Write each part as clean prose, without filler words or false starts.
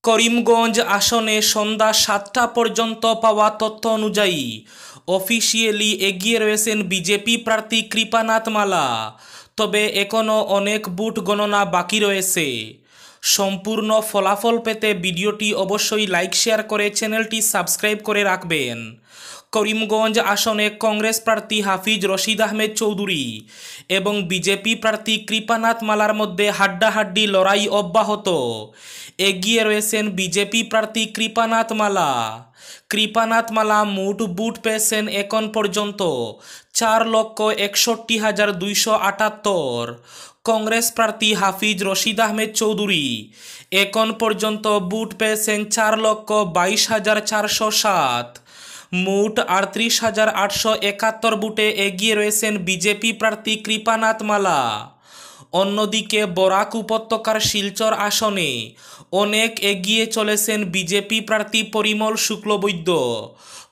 করিমগঞ্জ আসনে সন্ধ্যা ৭টা পর্যন্ত পাওয়া তথ্য অনুযায়ী অফিসিয়ালি এগিয়ে রয়েছেন বিজেপি প্রার্থী কৃপানাথ মালা। তবে এখনও অনেক বুথ গণনা বাকি রয়েছে। সম্পূর্ণ ফলাফল পেতে ভিডিওটি অবশ্যই লাইক শেয়ার করে চ্যানেলটি সাবস্ক্রাইব করে রাখবেন। করিমগঞ্জ আসনে কংগ্রেস প্রার্থী হাফিজ রশিদ আহমেদ চৌধুরী এবং বিজেপি প্রার্থী কৃপানাথ মালার মধ্যে হাড্ডাহাড্ডি লড়াই অব্যাহত। এগিয়ে রয়েছেন বিজেপি প্রার্থী কৃপানাথ মালা। কৃপানাথ মালা মোট বুথ পেয়েছেন এখন পর্যন্ত 4,61,278। কংগ্রেস প্রার্থী হাফিজ রশিদ আহমেদ চৌধুরী এখন পর্যন্ত বুথ পেয়েছেন 4,22,407। মোট 38,871 বুথে এগিয়ে রয়েছেন বিজেপি প্রার্থী কৃপানাথ মালা। অন্যদিকে বরাক উপত্যকার শিলচর আসনে অনেক এগিয়ে চলেছেন বিজেপি প্রার্থী পরিমল শুক্লবৈদ্য।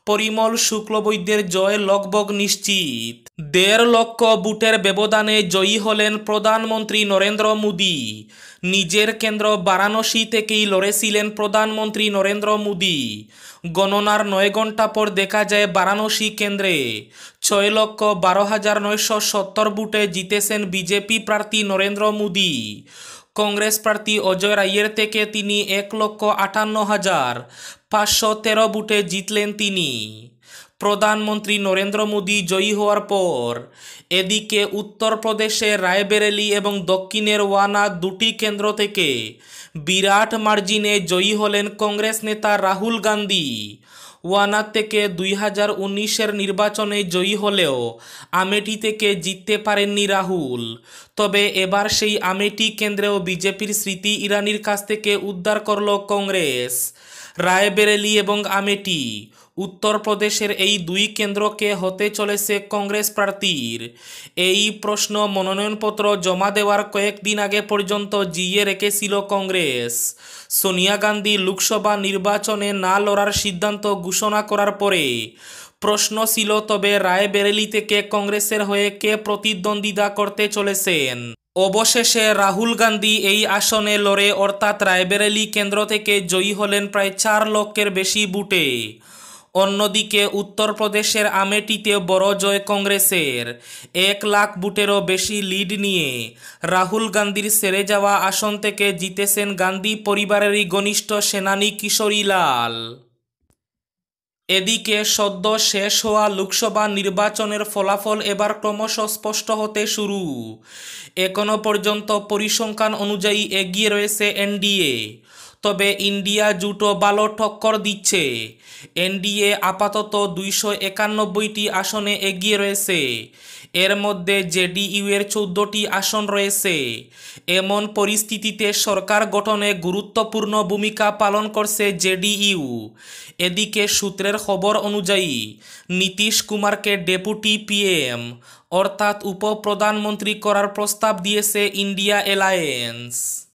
পরিমল শুক্লবৈদ্যের জয় লগভগ নিশ্চিত। 1.5 লক্ষ বুথের ব্যবধানে জয়ী হলেন প্রধানমন্ত্রী নরেন্দ্র মোদী। নিজের কেন্দ্র বারাণসী থেকেই লড়েছিলেন প্রধানমন্ত্রী নরেন্দ্র মোদী। গণনার 9 ঘন্টা পর দেখা যায় বারাণসী কেন্দ্রে 6,12,970 বুথে জিতেছেন বিজেপি প্রার্থী নরেন্দ্র মোদী। কংগ্রেস প্রার্থী অজয় রায়ের থেকে তিনি 1,58,513 বুথে জিতলেন তিনি। প্রধানমন্ত্রী নরেন্দ্র মোদী জয়ী হওয়ার পর এদিকে উত্তরপ্রদেশে রায়বেরেলি এবং দক্ষিণের ওয়ানাদ দুটি কেন্দ্র থেকে বিরাট মার্জিনে জয়ী হলেন কংগ্রেস নেতা রাহুল গান্ধী। ওয়ানাদ থেকে 2019-এর নির্বাচনে জয়ী হলেও আমেঠি থেকে জিততে পারেননি রাহুল। তবে এবার সেই আমেঠি কেন্দ্রেও বিজেপির স্মৃতি ইরানির কাছ থেকে উদ্ধার করল কংগ্রেস। রায়বেরেলি এবং আমেঠি উত্তরপ্রদেশের এই দুই কেন্দ্রকে হতে চলেছে কংগ্রেস প্রার্থীর। এই প্রশ্ন মনোনয়নপত্র জমা দেওয়ার কয়েকদিন আগে পর্যন্ত জিইয়ে রেখেছিল কংগ্রেস। সোনিয়া গান্ধী লোকসভা নির্বাচনে না লড়ার সিদ্ধান্ত ঘোষণা করার পরে প্রশ্ন ছিল তবে রায়বেরেলি থেকে কংগ্রেসের হয়ে কে প্রতিদ্বন্দ্বিতা করতে চলেছেন। অবশেষে রাহুল গান্ধী এই আসনে লড়ে অর্থাৎ রায়বেরেলি কেন্দ্র থেকে জয়ী হলেন প্রায় 4 লক্ষের বেশি বুথে। অন্যদিকে উত্তরপ্রদেশের আমেঠিতে বড় জয় কংগ্রেসের। 1 লাখ বুথেরও বেশি লিড নিয়ে রাহুল গান্ধীর সেরে যাওয়া আসন থেকে জিতেছেন গান্ধী পরিবারেরই ঘনিষ্ঠ সেনানী কিশোরী লাল। এদিকে সদ্য শেষ হওয়া লোকসভা নির্বাচনের ফলাফল এবার ক্রমশ স্পষ্ট হতে শুরু। এখনো পর্যন্ত পরিসংখ্যান অনুযায়ী এগিয়ে রয়েছে এনডিএ। তবে ইন্ডিয়া জোটও ভালো টক্কর দিচ্ছে। এনডিএ আপাতত 291টি আসনে এগিয়ে রয়েছে। এর মধ্যে জেডিইউ এর 14টি আসন রয়েছে। এমন পরিস্থিতিতে সরকার গঠনে গুরুত্বপূর্ণ ভূমিকা পালন করছে জেডিইউ। এদিকে সূত্রের খবর অনুযায়ী নীতিশ কুমারকে ডেপুটি পিএম অর্থাৎ উপপ্রধানমন্ত্রী করার প্রস্তাব দিয়েছে ইন্ডিয়া অ্যালায়েন্স।